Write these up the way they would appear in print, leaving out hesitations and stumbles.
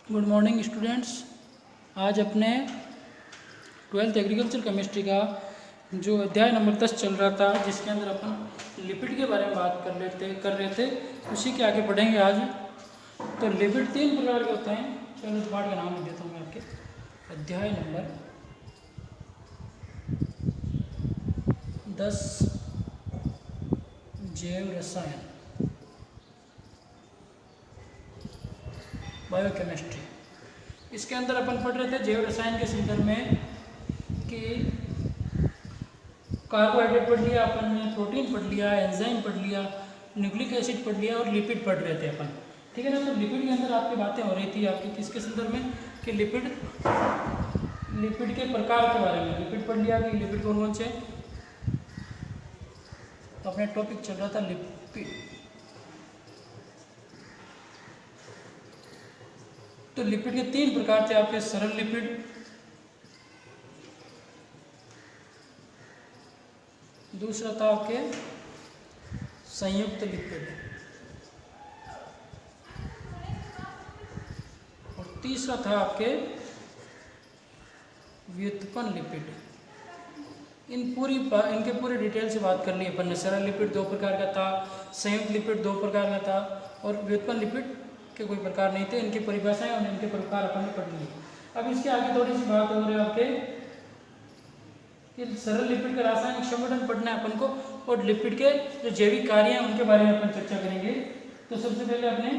Good morning students. आज अपने twelfth agriculture chemistry का जो अध्याय नंबर 10 चल रहा था, जिसके अंदर अपन लिपिड के बारे में बात कर रहे थे, उसी के आगे बढ़ेंगे आज। तो लिपिड 3 प्रकार के होते हैं। चलो इस पाठ का नाम लिख देता हूँ मैं आपके। अध्याय नंबर 10 जैव रसायन, बायोकेमिस्ट्री। इसके अंदर अपन पढ़ रहे थे जैव रसायन के संदर्भ में कि कार्बोहाइड्रेट पढ़ लिया अपन ने, प्रोटीन पढ़ लिया, एंजाइम पढ़ लिया, न्यूक्लिक एसिड पढ़ लिया और लिपिड पढ़ रहे थे अपन। ठीक है ना। तो लिपिड के अंदर आपकी बातें हो रही थी आपकी किसके संदर्भ में कि लिपिड के प्रकार के बारे में। लिपिड पढ़ लिया कि लिपिड कौन कौन से। तो अपने टॉपिक चल रहा था लिपिड। तो लिपिड के 3 प्रकार थे आपके। सरल लिपिड, दूसरा था आपके संयुक्त लिपिड, और तीसरा था आपके व्युत्पन्न लिपिड। इनके पूरी डिटेल से बात कर ली अपन ने। सरल लिपिड 2 प्रकार का था, संयुक्त लिपिड 2 प्रकार का था, और व्युत्पन्न लिपिड के कोई प्रकार नहीं थे। इनकी परिभाषाएं और इनके प्रकार अपन ने पढ़ लिए। अब इसके आगे थोड़ी सी बात हो रही है आपके कि सरल लिपिड का रासायनिक संगठन पढ़ना है अपन को, और लिपिड के जो जैविक कार्य हैं उनके बारे में अपन चर्चा करेंगे। तो सबसे पहले अपने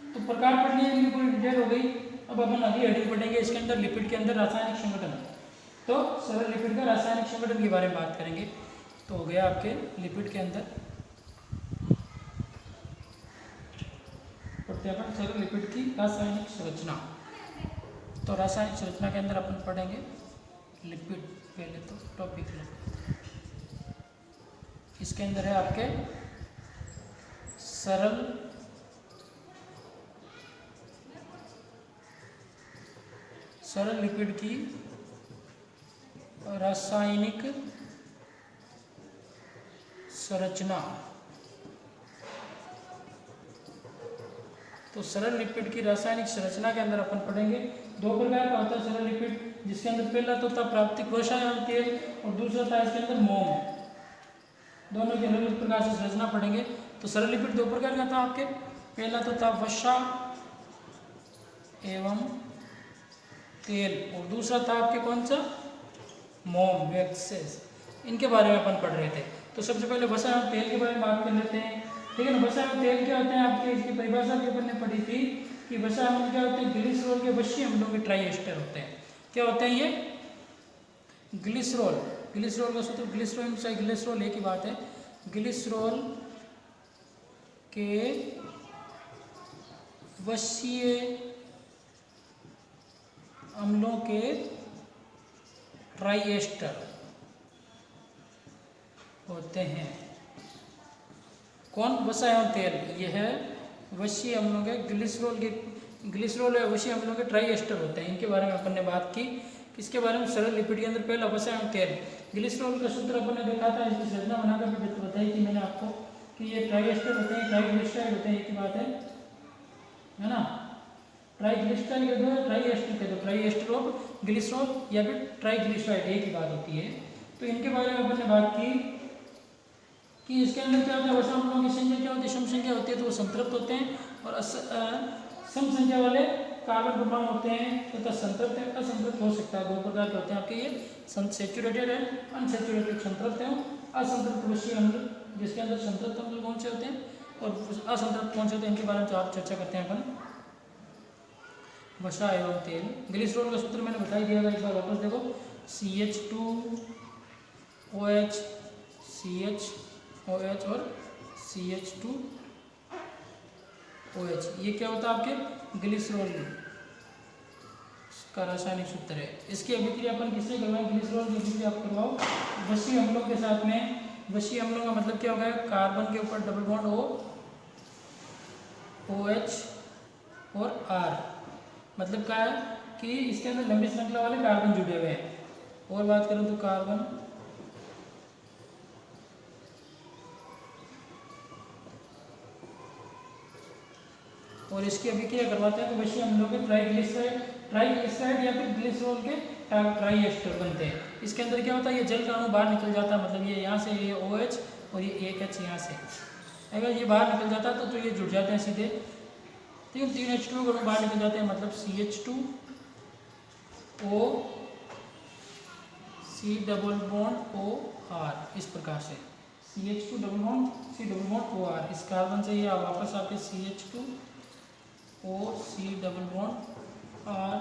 तो प्रकार पढ़ लिए, इनकी पूरी डिटेल हो गई। अब अपन अगली हेडिंग पढ़ेंगे इसके अंदर, लिपिड के अंदर रासायनिक संगठन। तो सरल लिपिड का रासायनिक संगठन के बारे में बात करेंगे। तो हो गया आपके लिपिड के अंदर पढ़ते अपन सरल लिपिड की रासायनिक संरचना। तो रासायनिक संरचना के अंदर अपन पढ़ेंगे लिपिड। पहले तो टॉपिक इसके अंदर है आपके सरल लिपिड की रासायनिक संरचना। तो सरल लिपिड की रासायनिक संरचना के अंदर अपन पढ़ेंगे 2 प्रकार का होता है सरल लिपिड, जिसके अंदर पहला तो था प्राकृतिक वसा एवं तेल, और दूसरा था इसके अंदर मोम। दोनों की अलग अलग प्रकार से संरचना पढ़ेंगे। तो सरल लिपिड 2 प्रकार का था आपके। पहला तो था वसा एवं तेल, और दूसरा था आपके कौन सा, मोम, वैक्सेस। इनके बारे में अपन पढ़ रहे थे। तो सबसे पहले वसा एवं तेल के बारे में बात कर लेते हैं। ठीक है ना। वसा एवं तेल क्या होते हैं आपके, इसकी परिभाषा भी अपन ने पढ़ी थी कि वसा अम्ल क्या होते हैं, ग्लिसरॉल के वशीय अम्लों के ट्राई एस्टर होते हैं। क्या होते हैं ये, ग्लिसरॉल का सूत्र ग्लिसरॉल चाहे ग्लिसरॉल एक ही बात है। ग्लिसरॉल के वशीय अम्लों के ट्राई एस्टर होते हैं। कौन, वसा एवं तेल, यह है वशीय अम्लों के ग्लिसरॉल या वशीय अम्लों के ट्राई एस्टर होते हैं। इनके बारे में अपन ने बात की। किसके बारे में, सरल लिपिड के अंदर पहला वसा एवं तेल। ग्लिसरॉल का सूत्र अपन ने देखा था, इसकी संरचना बनाकर भी बताई थी मैंने आपको कि ये ट्राई एस्टर होते हैं, ट्राइग्लिसराइड होते हैं। एक ही बात है ना। ट्राइग्लिसराइड कह दो, ट्राई एस्टर कह दो, ट्राई एस्टर ऑफ ग्लिसरॉल या फिर ट्राइग्लिसराइड, एक ही बात होती है। तो इनके बारे में अपन ने बात की कि इसके अंदर क्या होता है, वसा अम्लों की संख्या क्या होती है, सम संख्या होती है तो वो संतृप्त होते हैं, और सम संख्या वाले कार्बन परमाणु होते हैं तथा संतृप्त है। असंतृप्त हो सकता है, 2 प्रकार के होते हैं आपके ये, सैचुरेटेड है, अनसैचुरेटेड, संतृप्त है, असंतृप्त वशीय अम्ल। जिसके अंदर संतृप्त अम्ल कौन से होते हैं और असंतृप्त कौन से होते हैं, इनके बारे में आप चर्चा करते हैं अपन। वसा एवं तेल। ग्लिसरॉल का सूत्र मैंने बता दिया, एक बार वापस देखो, CH2OH, CHOH और CH2OH। ये क्या होता है आपके, ग्लिसरॉल का रासायनिक सूत्र है। इसकी अभिक्रिया अपन किससे करवाएं, ग्लिसरॉल की अभिक्रिया आप करवाओ वशीय अम्लों के साथ में। वशीय अम्लों का मतलब क्या होगा, कार्बन के ऊपर डबल बॉन्ड OH और R। मतलब क्या है कि इसके अंदर लंबी श्रृंखला वाले कार्बन जुड़े हुए हैं। और बात करूं तो कार्बन और इसकी अभिक्रिया करवाते हैं तो वैसे हम लोग ट्राइग्लिसराइड या फिर ग्लिसरॉल के ट्राई एस्टर बनते हैं। इसके अंदर क्या होता है, ये जल का अणु बाहर निकल जाता है, मतलब ये यहाँ से ये OH और ये एक H यहाँ से, अगर ये बाहर निकल जाता है तो ये जुड़ जाते हैं सीधे, तीन H2 अणु बाहर निकल जाते हैं, मतलब CH2O C double bond OR, इस प्रकार से CH2 double bond C double bond OR, इस कार्बन से ये वापस आके CH2O C double bond R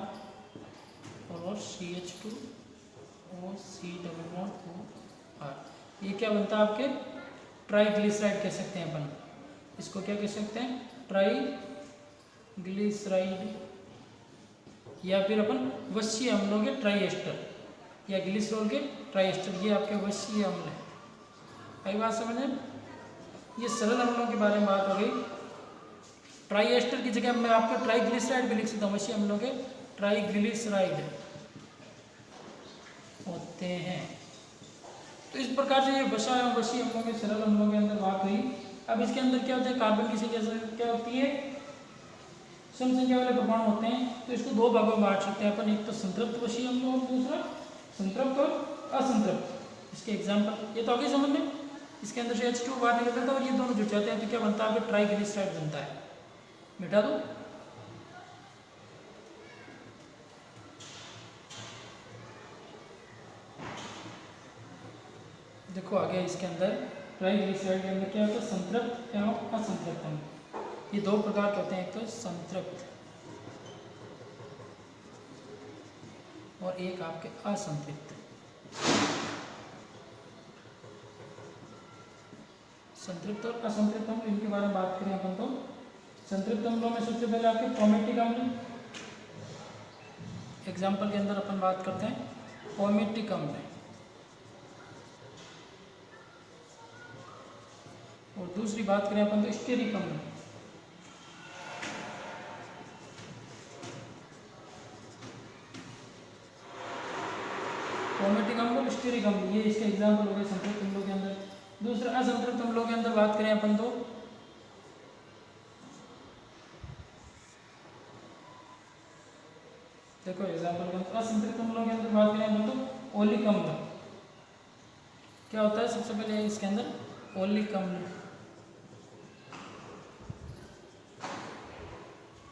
और CH2O C double bond OR, ये क्या बनता है आपके ट्राइग्लिसराइड कह सकते हैं अपन इसको, क्या कह सकते हैं ट्राइग्लिसराइड, या फिर अपन वसीय अम्लों के ट्राई एस्टर या ग्लिसरॉल के ट्राई एस्टर, ये आपके वसीय अम्ल है। कई बात समझ, ये सरल अम्लों के बारे में बात हो गई। ट्राई एस्टर की जगह मैं आपका ट्राइग्लिसराइड भी लिख सकता हूँ, वसीय अम्लों के ट्राइग्लिसराइड होते हैं। तो इस प्रकार से ये वसीय अम्लों के सरल अम्लों के अंदर बात हुई। अब इसके अंदर क्या होता है, कार्बन की संख्या क्या होती है, सम संख्या वाले परमाणु होते हैं, तो इसको दो भागों में बांट सकते हैं अपन, एक तो संतृप्त वसीय अम्ल और दूसरा संतृप्त और असंतृप्त। इसके एग्जाम्पल ये तो आगे समझ में, इसके अंदर से H2 बाहर निकलता है और ये दोनों जुड़ जाते हैं तो क्या बनता है, आपके ट्राइग्लिसराइड बनता है। मिटा दो, देखो आगे इसके अंदर ट्राइग्लिसराइड के अंदर क्या होता है, संतृप्त एवं असंतृप्त अम्ल, ये दो प्रकार के होते हैं, एक तो संतृप्त और एक आपके असंतृप्त। संतृप्त और असंतृप्त अम्ल, इनके बारे में बात करें अपन तो संतृप्त अम्लों में सबसे पहले आपके पॉमेटिक अम्ल, एग्जाम्पल के अंदर अपन बात करते हैं पॉमेटिक अम्ल, और दूसरी बात करें अपन तो स्टेरिक अम्ल। पॉमेटिक अम्ल और स्टेरिक अम्ल, ये इसके एग्जाम्पल हो गए संतृप्त अम्लों के अंदर। दूसरा असंतृप्त अम्लों के अंदर बात करें अपन तो देखो एग्जाम्पल के अंदर असंतृप्त अम्लों के अंदर बात करें अपन तो ओलिक अम्ल, क्या होता है सबसे पहले इसके अंदर ओलिक अम्ल,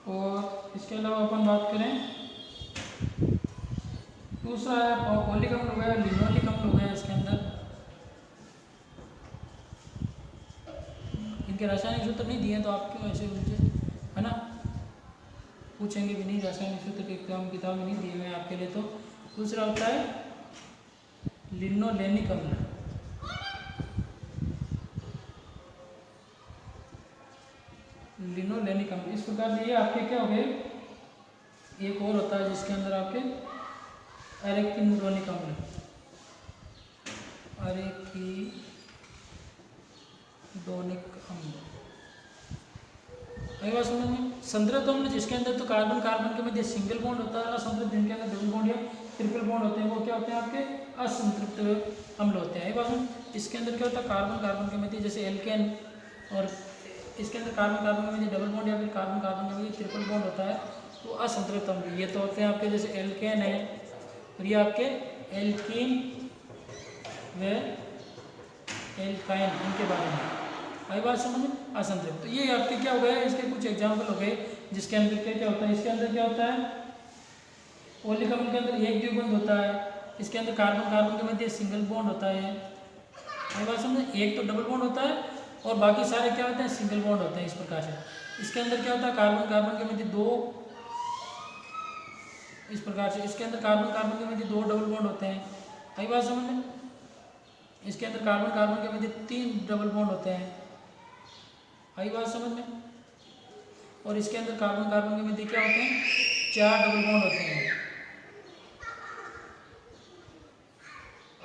और इसके अलावा अपन बात करें दूसरा है ओलिक अम्ल हो गया, लिनोलिक अम्ल हो गया। इसके अंदर इनके रासायनिक सूत्र नहीं दिए तो आप क्यों ऐसे मुझे, है ना, पूछेंगे भी नहीं, रासायनिक सूत्र के किताब में नहीं दिए हुए आपके लिए। तो दूसरा होता है लिनोलेनिक अम्ल, लिनोलेनिक अम्ल, इस प्रकार से ये आपके क्या हो गए। एक और होता है जिसके अंदर आपके एरेकिडोनिक अम्ल, एरेकिडोनिक अम्ल, आई बात समझ में। संतृप्त अम्ल जिसके अंदर तो कार्बन कार्बन के मध्य सिंगल बॉन्ड होता है, असंतृप्त जिनके अंदर डबल बॉन्ड या ट्रिपल बॉन्ड होते हैं, वो क्या होते हैं आपके असंतृप्त अम्ल होते हैं। आई बात समझ। इसके अंदर क्या होता है, कार्बन कार्बन के मध्य जैसे एल्केन, और इसके अंदर कार्बन कार्बन के मध्य डबल बॉन्ड या फिर कार्बन कार्बन के मध्य ट्रिपल बॉन्ड होता है, तो असंतृप्त अम्ल ये तो होते हैं आपके, जैसे एल्केन है और ये आपके एल्कीन व एल्काइन, इनके बारे में आई बात समझ में, असंतृप्त। तो ये आपके क्या हो गए, इसके कुछ एग्जाम्पल हो गए जिसके अंदर क्या होता है। इसके अंदर क्या होता है, ओलिक अम्ल के अंदर एक द्विबंध होता है, इसके अंदर कार्बन कार्बन के मध्य सिंगल बॉन्ड होता है, आई बात समझ। एक तो डबल बॉन्ड होता है और बाकी सारे क्या होते हैं, सिंगल बॉन्ड होते हैं, इस प्रकार से। इसके अंदर क्या होता है, कार्बन कार्बन के मध्य दो, इस प्रकार से। इसके अंदर कार्बन कार्बन के मध्य दो डबल बॉन्ड होते हैं, आई बात समझ में। इसके अंदर कार्बन कार्बन के मध्य 3 डबल बॉन्ड होते हैं, आई बात समझ में। और इसके अंदर कार्बन कार्बन के मध्य क्या होते हैं, 4 डबल बॉन्ड होते हैं,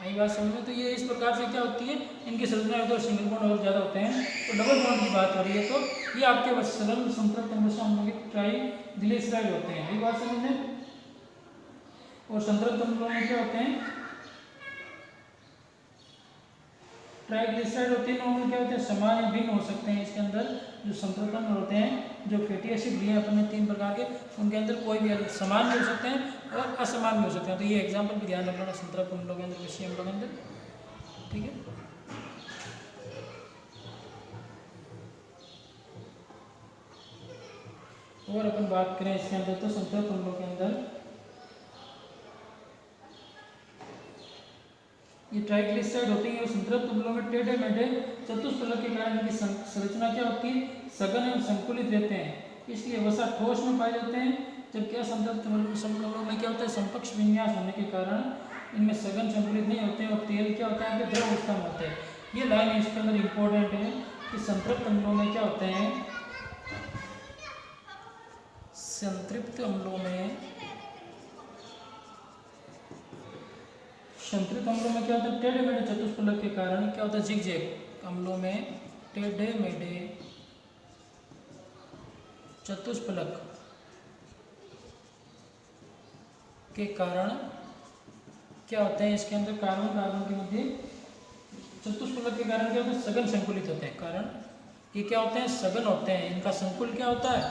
आई बात समझ में। तो ये इस प्रकार से क्या होती है, इनकी संरचना तो सिंगल बॉन्ड और ज़्यादा होते हैं, तो डबल बॉन्ड की बात हो रही है, तो ये आपके सरल संतृप्त अम्लों के ट्राइग्लिसराइड होते हैं, आई बात समझ में। और संतृप्त अम्लों में क्या होते हैं, ट्राइग्लिसराइड होते हैं नॉर्मल क्या होते हैं, समान या भिन्न हो सकते हैं। इसके अंदर जो संतृप्त अम्ल होते हैं, जो फैटी एसिड लिए अपन ने 3 प्रकार के, उनके अंदर कोई भी समान भी हो सकते हैं और असमान भी हो सकते हैं। तो ये एग्जाम्पल भी ध्यान रखना संतृप्त अम्लों के अंदर, विषीय अम्लों के अंदर, ठीक है। और अपन बात करें इसके अंदर तो संतृप्त अम्लों के अंदर ये ट्राइग्लिसराइड होते हैं, संतृप्त अम्लों में टेढ़े मेढ़े चतुष्फलक के कारण इनकी संरचना क्या होती है, सघन एवं संकुलित रहते हैं, इसलिए वसा ठोस में पाए जाते हैं। जबकि असंतृप्त अम्लों में क्या होता है, समकक्ष विन्यास होने के कारण इनमें सघन संकुलित नहीं होते हैं और तेल क्या होता है, द्रव अवस्था में होते हैं। ये लाइन इसके अंदर इंपॉर्टेंट है कि संतृप्त अम्लों में क्या होते हैं, संतृप्त अम्लों में क्या होता है, टेढ़े मेढ़े चतुष्फलक के कारण क्या होता है, जिगजैग अम्लों में टेढ़े मेढ़े चतुष्फलक के कारण क्या होते हैं, इसके अंदर कार्बन के मध्य चतुष्फलक के कारण क्या होता है, सघन संकुलित होते हैं। कारण ये क्या होते हैं, सघन होते हैं, इनका संकुल क्या होता है,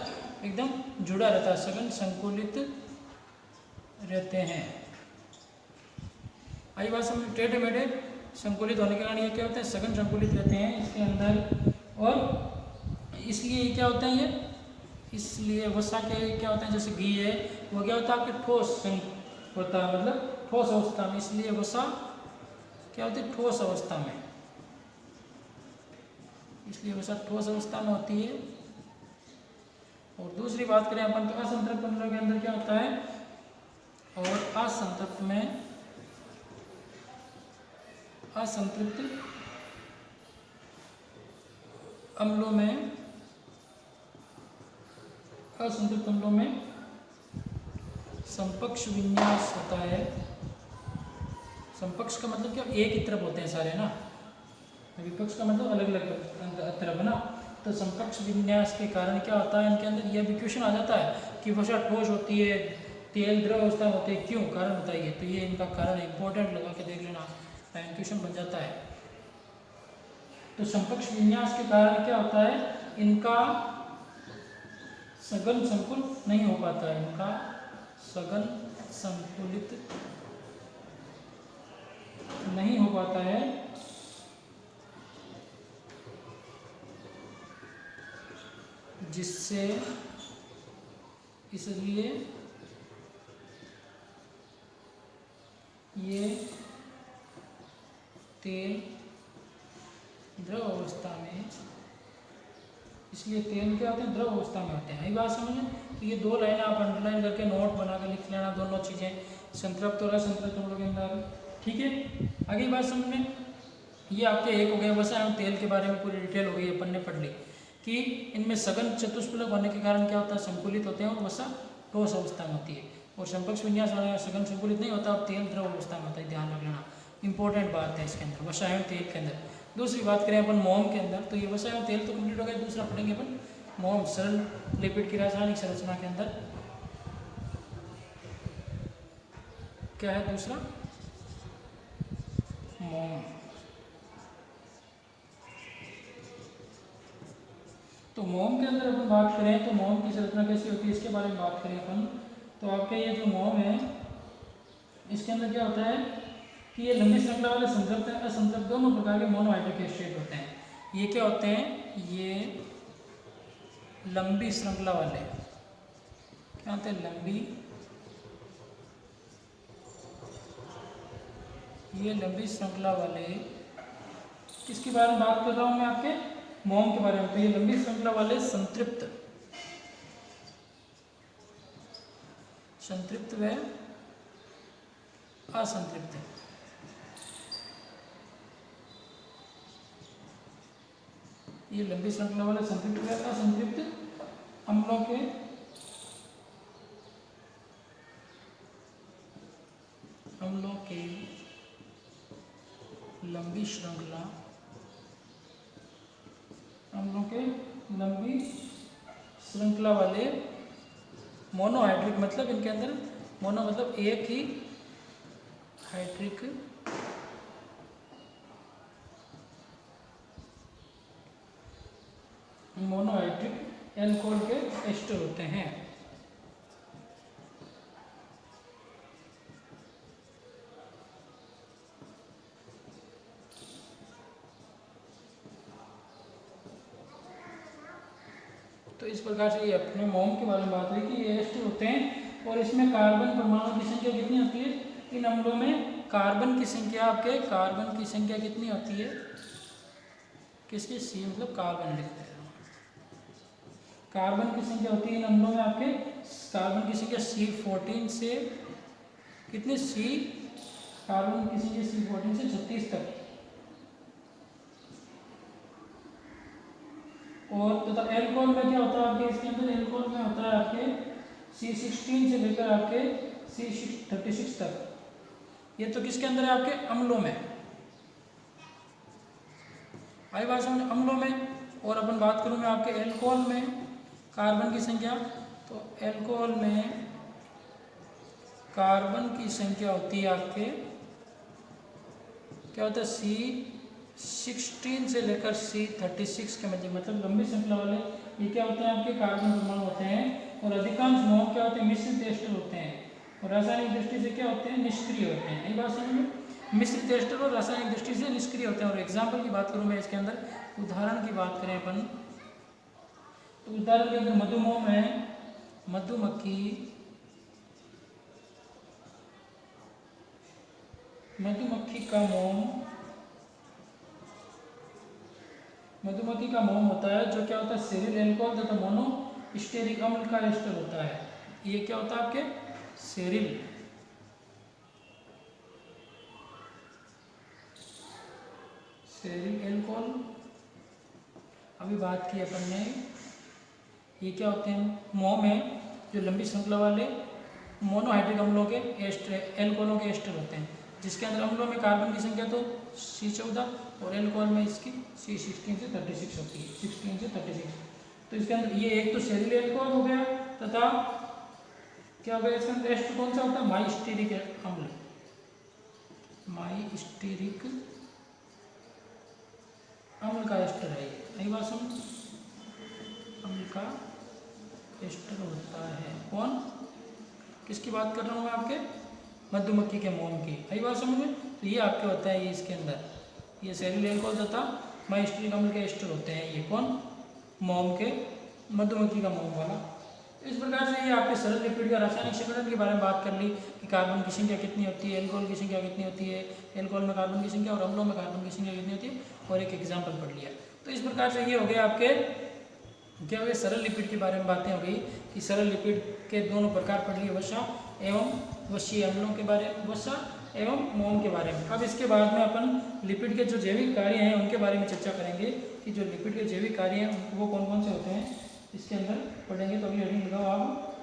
एकदम जुड़ा रहता है, सघन संकुलित रहते हैं। आई बात समझ, टेढ़े मेढ़े संकुलित होने के कारण ये क्या होते हैं, सघन संकुलित रहते हैं इसके अंदर, और इसलिए ये क्या होते हैं, ये इसलिए वसा के क्या होते हैं, जैसे घी है वो क्या होता है आपके ठोस होता है, मतलब ठोस अवस्था में, इसलिए वसा क्या होती है, ठोस अवस्था में, इसलिए वसा ठोस अवस्था में होती है। और दूसरी बात करें अपन तो असंतृप्त अम्लों के अंदर क्या होता है, और असंतृप्त अम्लों में समकक्ष विन्यास होता है। समकक्ष का मतलब क्या, एक ही तरफ होते हैं सारे ना, विपक्ष का मतलब अलग अलग तरफ है ना। तो समकक्ष विन्यास के कारण क्या होता है, इनके अंदर यह भी क्वेश्चन आ जाता है कि वसा ठोस होती है, तेल द्रव अवस्था में होते हैं, क्यों, कारण बताइए। तो ये इनका कारण इंपॉर्टेंट लगा के देख लेना, क्वेश्चन बन जाता है। तो समकक्ष विन्यास के कारण क्या होता है, इनका सघन संकुल नहीं हो पाता है, इनका सघन संकुलित नहीं हो पाता है, जिससे इसलिए ये तेल द्रव अवस्था में, इसलिए तेल क्या होते हैं, द्रव अवस्था में होते हैं। यही बात समझ लें। तो ये दो लाइन आप अंडरलाइन करके नोट बना कर लिख लेना, दोनों चीज़ें, संतृप्त और असंतृप्त अम्लों के अंदर, ठीक है। आगे बात समझ में, ये आपके एक हो गया वसा एवं तेल के बारे में पूरी डिटेल हो गई, अपन ने पढ़ ली कि इनमें सघन चतुष्फलक होने के कारण क्या होता है, संकुलित होते हैं और वसा ठोस अवस्था में होती है, और समकक्ष विन्यास होने का सघन संकुलित नहीं होता और तेल द्रव अवस्था में होता है, ध्यान रख लेना, इंपॉर्टेंट बात है इसके अंदर, वसा एवं तेल के अंदर। दूसरी बात करें अपन मोम के अंदर, तो ये वसा एवं तेल तो कंप्लीट हो गया, दूसरा पढ़ेंगे अपन मोम, सरल लिपिड की रासायनिक संरचना के अंदर क्या है दूसरा, मोम। तो मोम के अंदर अपन बात करें तो मोम की संरचना कैसी होती है, इसके बारे में बात करें अपन, तो आपके ये जो मोम है इसके अंदर क्या होता है कि ये लंबी श्रृंखला वाले संतृप्त असंतृप्त दोनों प्रकार के मोनोहाइड्रिक एसिड होते हैं। ये क्या होते हैं, ये लंबी श्रृंखला वाले क्या होते हैं, ये लंबी श्रृंखला वाले, किसके बारे में बात कर रहा हूं मैं, आपके मोम के बारे में। तो ये लंबी श्रृंखला वाले संतृप्त व असंतृप्त, ये लंबी श्रृंखला वाले संतृप्त व असंतृप्त अम्लों के लंबी श्रृंखला वाले मोनोहाइड्रिक, मतलब इनके अंदर मोनो मतलब एक ही हाइड्रिक एल्कोहल के एस्टर होते हैं। तो इस प्रकार से ये अपने मोम के बारे में बात हुई कि ये एस्टर होते हैं और इसमें कार्बन परमाणु की संख्या कितनी होती है? इन अम्लों में कार्बन की संख्या, आपके कार्बन की संख्या कितनी होती है? किसकी? सी, मतलब कार्बन लिखते हैं। कार्बन की संख्या होती है इन अम्लों में आपके, कार्बन की संख्या C14 से कितने? कार्बन की संख्या C14 से 36 तक। और तथा एल्कोहल में क्या होता है आपके? इसके अंदर एल्कोहल में होता है आपके C16 से लेकर आपके C36 तक। ये तो किसके अंदर है? आपके अम्लों में। आई बात समझ? अम्लों में। और अपन बात करूँ मैं आपके एल्कोहल में कार्बन की संख्या, तो एल्कोहल में कार्बन की संख्या होती है आपके, क्या होता है? C16 से लेकर C36 के मध्य, मतलब लंबी श्रृंखला वाले ये क्या होते हैं? आपके कार्बन परमाणु होते हैं। और अधिकांश मोम क्या होते हैं? मिश्रित एस्टर होते हैं और रासायनिक दृष्टि से क्या होते हैं? निष्क्रिय होते हैं। यही बात समझ में? मिश्रित एस्टर और रासायनिक दृष्टि से निष्क्रिय होते हैं। और एग्जाम्पल की बात करूँ मैं इसके अंदर, उदाहरण की बात करें अपन, तो उदाहरण के अंदर मधुमोम है, मधुमक्खी, मधुमक्खी का मोम, मधुमक्खी का मोम होता है जो क्या होता है? सेरिल एल्कोहल तथा मोनो स्टेरिक अम्ल का एस्टर होता है। ये क्या होता है आपके? सेरिल एल्कोहल। अभी बात की अपन ने, ये क्या होते हैं? मोम है जो लंबी श्रृंखला वाले मोनोहाइड्रिक अम्लों के एस्टर, एल्कोहलों के एस्टर होते हैं, जिसके अंदर अम्लों में कार्बन की संख्या तो C14 और एल्कोहल में इसकी C16 से 36 होती है, 16 से 36। तो इसके अंदर ये एक तो सेरिल एल्कोहल हो गया, तथा क्या हो गया? इसके अंदर एस्टर कौन सा होता है? माइस्टीरिक अम्ल, माइस्टीरिक अम्ल का एस्टर है। यही बात समझ? अम्ल का एस्टर होता है। कौन? किसकी बात कर रहा हूँ मैं? आपके मधुमक्खी के मोम की। यही बात समझ में? तो ये आपके होता है, ये इसके अंदर ये सेरिल एल्कोहल तथा माइस्टीरिक अम्ल के एस्टर होते हैं। ये कौन? मोम के, मधुमक्खी का मोम वाला। इस प्रकार से ये आपके सरल लिपिड का रासायनिक संगठन के बारे में बात कर ली कि कार्बन की संख्या कितनी होती है, एल्कोहल की संख्या कितनी होती है, एल्कोहल में कार्बन की संख्या और अम्लों में कार्बन की संख्या कितनी होती है, और एक एग्जाम्पल पढ़ लिया। तो इस प्रकार से ये हो गया आपके, क्या हो गया? सरल लिपिड के बारे में बातें हो गई कि सरल लिपिड के दोनों प्रकार पढ़ लिए, वसा एवं वसीय अम्लों के बारे में, वसा एवं मोम के बारे में। अब इसके बाद में अपन लिपिड के जो जैविक कार्य हैं उनके बारे में चर्चा करेंगे कि जो लिपिड के जैविक कार्य हैं वो कौन कौन से होते हैं, इसके अंदर पढ़ेंगे। तो अभी हेडिंग लगाओ आप।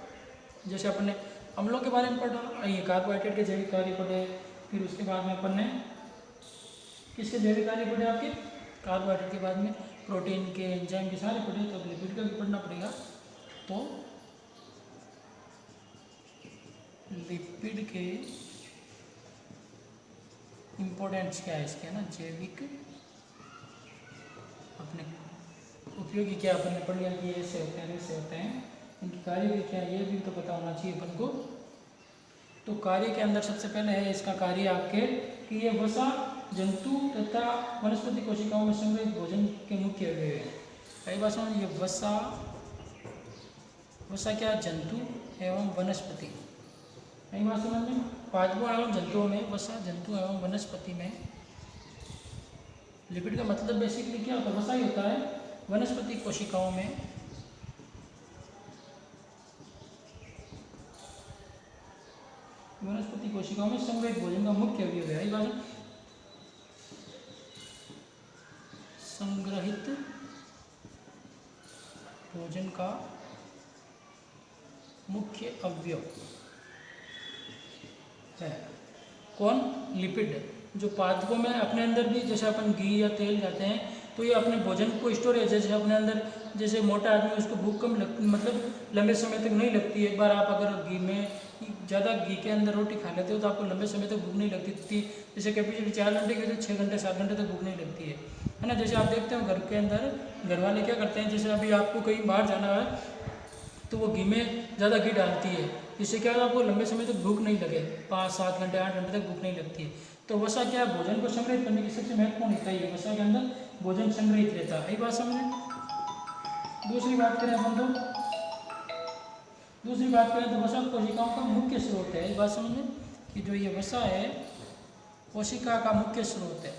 जैसे अपन ने अम्लों के बारे में पढ़ा, ये कार्बोहाइड्रेट के जैविक कार्य पढ़े, फिर उसके बाद में अपन ने किसके जैविक कार्य पढ़े? आपके कार्बोहाइड्रेट के बाद में प्रोटीन के, एंजाइम के सारे पढ़े। तो अब लिपिड का भी पढ़ना पड़ेगा। तो लिपिड के इम्पोर्टेंस क्या है इसके, ना जैविक अपने उपयोगी क्या अपन ने पढ़ लिया कि ऐसे होते हैं, ऐसे होते हैं, इनकी कार्य भी क्या है ये भी तो पता होना चाहिए अपन को। तो कार्य के अंदर सबसे पहले है इसका कार्य आपके कि ये वसा जंतु तथा वनस्पति कोशिकाओं में संग्रहित भोजन के मुख्य अवयव है। कई बात समझ, ये वसा क्या? जंतु एवं वनस्पति। कई बात समझ में? पादपों एवं जंतुओं में वसा, जंतु एवं वनस्पति में लिपिड का मतलब बेसिकली क्या होता है? वसा ही होता है। वनस्पति कोशिकाओं में संग्रहित भोजन का मुख्य अवयव है। बात संग्रहित भोजन का मुख्य अवयव है कौन? लिपिड। जो पादपों में अपने अंदर भी, जैसे अपन घी या तेल खाते हैं तो ये अपने भोजन को स्टोर है, जैसे अपने अंदर, जैसे मोटा आदमी उसको भूख कम लगती, मतलब लंबे समय तक नहीं लगती। एक बार आप अगर घी में ज़्यादा घी के अंदर रोटी खा लेते हो तो आपको लंबे समय तक भूख नहीं लगती थी। जैसे कैपेसिटी 4 घंटे की तो 6 घंटे 7 घंटे तक भूख नहीं लगती है ना। जैसे आप देखते हो घर के अंदर घर वाले क्या करते हैं, जैसे अभी आपको कहीं बाहर जाना है तो वो घी में ज़्यादा घी डालती है, जिससे क्या होगा आपको लंबे समय तक भूख नहीं लगे, 5-7 घंटे 8 घंटे तक भूख नहीं लगती है। तो वसा क्या है, भोजन को संग्रहित करने की सबसे महत्वपूर्ण इकाई है। वसा के अंदर भोजन संग्रहित रहता है, यही बात समझे। दूसरी बात करें अपन तो वसा कोशिकाओं का मुख्य स्रोत है। इस बात समझ में कि जो ये वसा है कोशिका का मुख्य स्रोत है,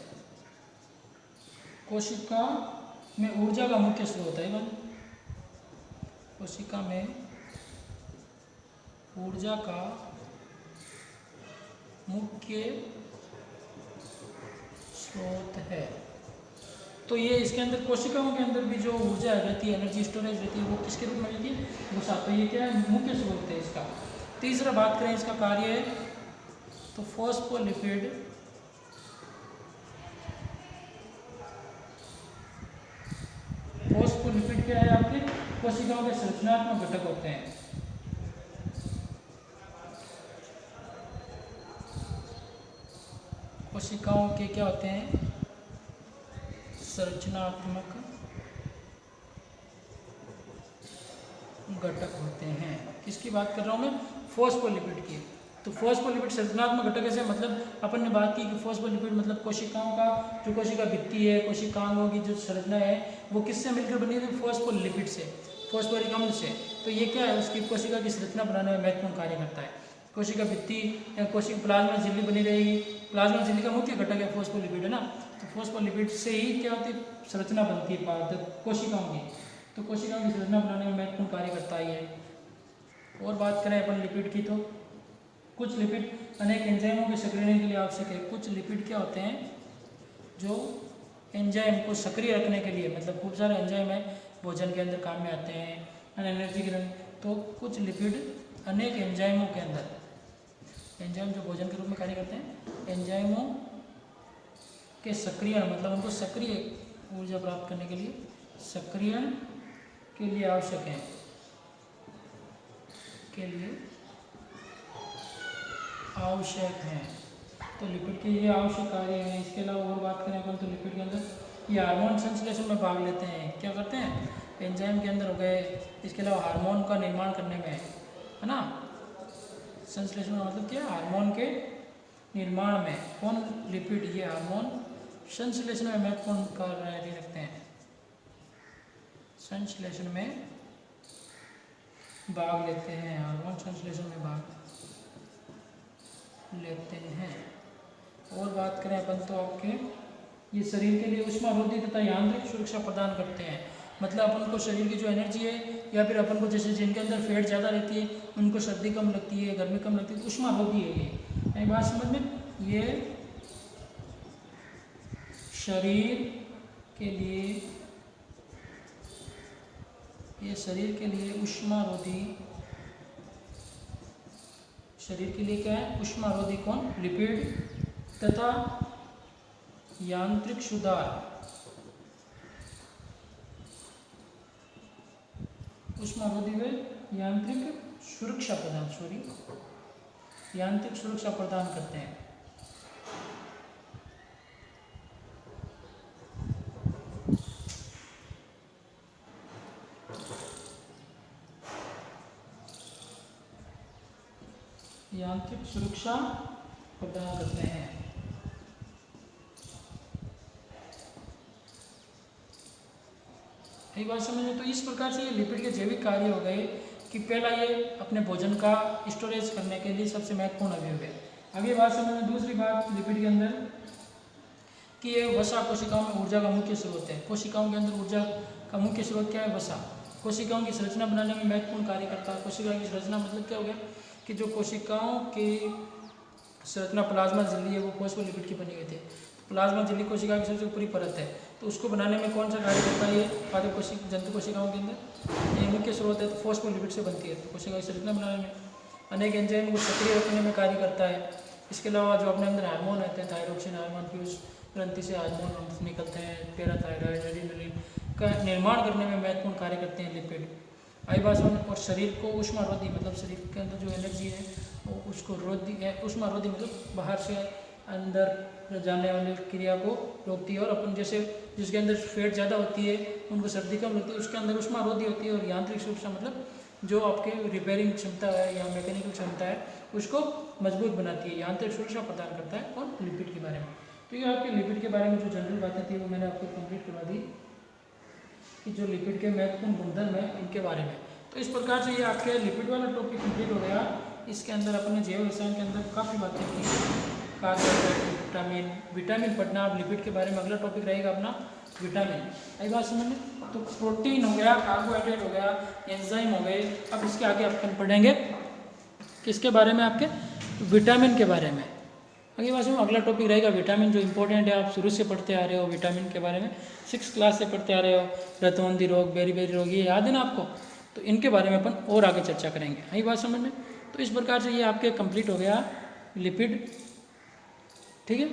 कोशिका में ऊर्जा का मुख्य स्रोत है। कोशिका में ऊर्जा का मुख्य स्रोत है। तो ये इसके अंदर कोशिकाओं के अंदर भी जो ऊर्जा रहती है, एनर्जी स्टोरेज रहती है, वो किसके रूप में रहती है, वसा। तो ये क्या है, मुख्य स्रोत है इसका। तीसरा बात करें इसका कार्य है तो फॉस्फोलिपिड क्या है, आपके कोशिकाओं के संरचनात्मक घटक होते हैं। कोशिकाओं के क्या होते हैं, संरचनात्मक घटक होते हैं। किसकी बात कर रहा हूँ मैं, फॉस्फोलिपिड की। तो फॉस्फोलिपिड संरचनात्मक घटक ऐसे मतलब अपन ने बात की कि फॉस्फोलिपिड मतलब कोशिकाओं का जो कोशिका भित्ति है, कोशिकाओं की जो संरचना है वो किससे मिलकर बनी है, फॉस्फोलिपिड से, फॉस्फोरिक अम्ल से। तो ये क्या है, उसकी कोशिका की संरचना बनाने में महत्वपूर्ण कार्य करता है। कोशिका भित्ति कोशिका प्लाज्मा झिल्ली बनी रहेगी, प्लाज्मा झिल्ली का मुख्य घटक है फॉस्फोलिपिड, है ना। तो फॉस्फोलिपिड से ही क्या होती है, संरचना बनती है कोशिकाओं की। तो कोशिकाओं की संरचना बनाने में महत्वपूर्ण कार्य करता है। और बात करें अपन लिपिड की, तो कुछ लिपिड अनेक एंजाइमों के सक्रियण के लिए आवश्यक है। कुछ लिपिड क्या होते हैं जो एंजाइम को सक्रिय रखने के लिए, मतलब खूब सारे एंजाइम है भोजन के अंदर काम में आते हैं, एनर्जी के। तो कुछ लिपिड अनेक एंजाइमों के अंदर, एंजाइम जो भोजन के रूप में कार्य करते हैं, एंजाइमों के सक्रियण मतलब उनको सक्रिय ऊर्जा प्राप्त करने के लिए, सक्रियण के लिए आवश्यक है, के लिए आवश्यक हैं। तो लिपिड के ये आवश्यक कार्य हैं। इसके अलावा और बात करें अपन तो लिपिड के अंदर ये हार्मोन संश्लेषण में भाग लेते हैं। क्या करते हैं, एंजाइम के अंदर हो गए। इसके अलावा हार्मोन का निर्माण करने में, है ना, संश्लेषण का मतलब क्या है, हार्मोन के निर्माण में कौन, लिपिड, ये हार्मोन संश्लेषण में महत्वपूर्ण कार्य रखते हैं, संश्लेषण में भाग लेते हैं, हार्मोन संश्लेषण में भाग लेते हैं। और बात करें अपन तो आपके ये शरीर के लिए ऊष्मारोधी तथा यांत्रिक सुरक्षा प्रदान करते हैं। मतलब अपन को शरीर की जो एनर्जी है, या फिर अपन को जैसे जिनके अंदर फैट ज़्यादा रहती है उनको सर्दी कम लगती है, गर्मी कम लगती है, तो ऊष्मारोधी है ये बात समझ में। ये शरीर के लिए ऊष्मारोधी, शरीर के लिए क्या है, ऊष्मारोधी कौन, लिपिड तथा यांत्रिक सुधार, ऊष्मारोधी व यांत्रिक सुरक्षा प्रदान, यांत्रिक सुरक्षा प्रदान करते हैं। यांत्रिक सुरक्षा प्रदान करते हैं। एक बात समझ में। तो इस प्रकार से ये लिपिड के जैविक कार्य हो गए कि पहला ये अपने भोजन का स्टोरेज करने के लिए सबसे महत्वपूर्ण अवयव है। अगली बात समझ में। दूसरी बात लिपिड के अंदर कि ये वसा कोशिकाओं में ऊर्जा का मुख्य स्रोत है। कोशिकाओं के अंदर ऊर्जा का मुख्य स्रोत क्या है, वसा। कोशिकाओं की संरचना बनाने में महत्वपूर्ण कार्य करता है। कोशिका की संरचना मतलब क्या हो गया कि जो कोशिकाओं की संरचना प्लाज्मा झिल्ली है वो फॉस्फोलिपिड की बनी हुई थी। प्लाज्मा झिल्ली कोशिका की सबसे ऊपरी परत है, तो उसको बनाने में कौन सा कार्य करता है, ये पादप कोशिका, जंतु कोशिकाओं के अंदर ये मुख्य स्रोत है, तो फॉस्फोलिपिड से बनती है। तो कोशिका की संरचना बनाने में अनेक एंजाइम को सक्रिय रखने में कार्य करता है। इसके अलावा जो अपने अंदर हार्मोन रहते हैं, थायरोक्सिन हार्मोन की उस ग्रंथि से हार्मोन निकलते हैं, पैराथायरॉयड, एड्रेनलिन का निर्माण करने में महत्वपूर्ण कार्य करते हैं लिपिड। आई बात समझ। और शरीर को ऊष्मारोधी मतलब शरीर के अंदर जो एनर्जी है वो उसको रोधी है, ऊष्मारोधी मतलब बाहर से अंदर जाने वाली क्रिया को रोकती है। और अपन जैसे जिसके अंदर फैट ज़्यादा होती है उनको सर्दी कम लगती है, उसके अंदर ऊष्मारोधी होती है। और यांत्रिक सुरक्षा मतलब जो आपके रिपेयरिंग क्षमता है या मैकेनिकल क्षमता है उसको मजबूत बनाती है, यांत्रिक सुरक्षा प्रदान करता है। और लिपिड के बारे में, तो ये आपके लिपिड के बारे में जो जनरल बातें थी वो मैंने आपको कंप्लीट करवा दी कि जो लिपिड के महत्वपूर्ण गुणधर्म है इनके बारे में। तो इस प्रकार से ये आपके लिपिड वाला टॉपिक कंप्लीट हो गया। इसके अंदर अपने जैव रसायन के अंदर काफ़ी बातें की, कार्बोहाइड्रेट, विटामिन, विटामिन पढ़ना आप लिपिड के बारे में। अगला टॉपिक रहेगा अपना विटामिन। आई बात समझ में। तो प्रोटीन हो गया, कार्बोहाइड्रेट हो गया, एंजाइम हो गए। अब इसके आगे अपन पढ़ेंगे किसके बारे में, आपके विटामिन के बारे में। अगली बात में अगला टॉपिक रहेगा विटामिन, जो इंपॉर्टेंट है, आप शुरू से पढ़ते आ रहे हो विटामिन के बारे में, 6th क्लास से पढ़ते आ रहे हो। रतौंधी रोग, बेरी रोग, ये याद है ना आपको, तो इनके बारे में अपन और आगे चर्चा करेंगे। आई बात समझ में। तो इस प्रकार से ये आपके कंप्लीट हो गया लिपिड, ठीक है।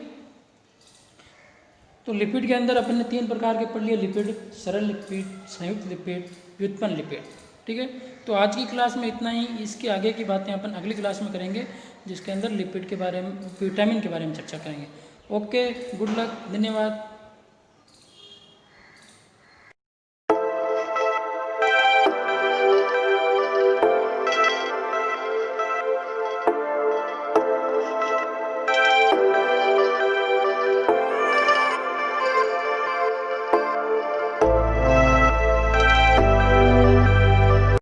तो लिपिड के अंदर अपन ने 3 प्रकार के पढ़ लिए, लिपिड, सरल लिपिड, संयुक्त लिपिड, व्युत्पन्न लिपिड, ठीक है। तो आज की क्लास में इतना ही। इसके आगे की बातें अपन अगली क्लास में करेंगे जिसके अंदर लिपिड के बारे में, विटामिन के बारे में चर्चा करेंगे। ओके, गुड लक, धन्यवाद।